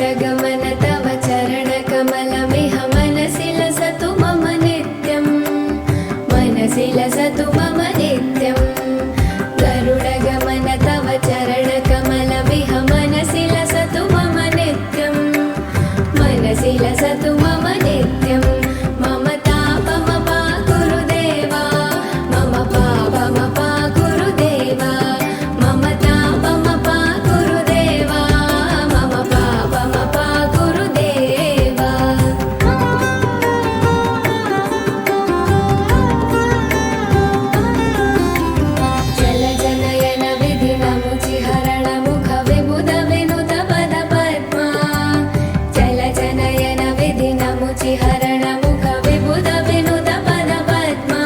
गरुडगमन तव चरणकमलमिह मनसि लसतु मम नित्यं मनसि लसतु मम नित्यं गरुडगमन तव चरणकमलमिह मनसि लसतु मम नित्यं मनसि लसतु मम नित्यं मम तापमपा गुरुदेवा मम पापमपा गुरुदेवा मम तापमपा गुरुदेवा मम पापमपा गुरुदेवा जलजनयन विधिनमुचिहरण मुख विबुध विनुत पद पद्मा जलजनयन विधिनमुचिहरण मुख विबुध विनुत पद पद्मा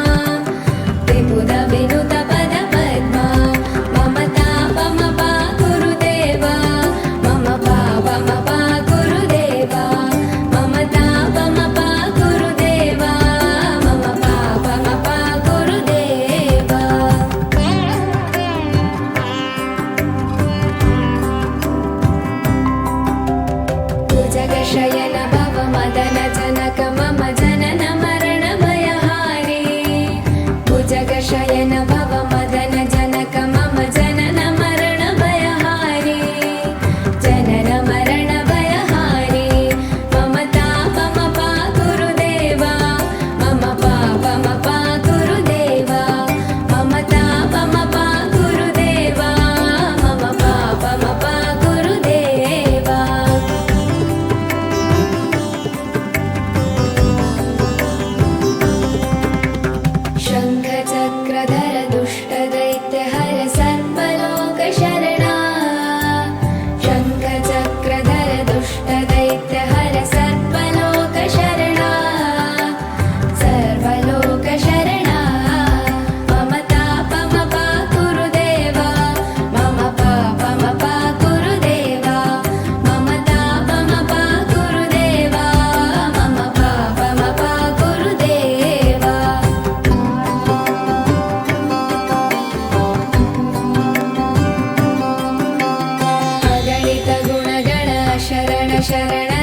विबुध विनुत पद पद्मा मम तापमपा गुरुदेवा मम पापमपा गुरुदेवा मम तापमपा गुरुदेवा मम पापमपा गुरुदेवा भुजगशयन भव मदन जनक मम जनन मरण भयहारी भुजगशयन भव मदन जनक मम जनन मरण भयहारी जनन मरण भयहारी मम तापमपा गुरुदेवा मम पापमपा गुरुदेवा मम तापमपा गुरुदेवा मम पापमपा गुरुदेवा शङ्खचक्रधर दुष्टदैत्यहर सर्वलोकशरणा शङ्खचक्रधर दुष्टदैत्यहर सर्वलोकशरणा सर्वलोकशरणा मम तापमपा गुरुदेवा मम पापमपा गुरुदेवा मम तापमपा गुरुदेवा मम पापमपा गुरुदेवा अगणित गुणगण शरण शरण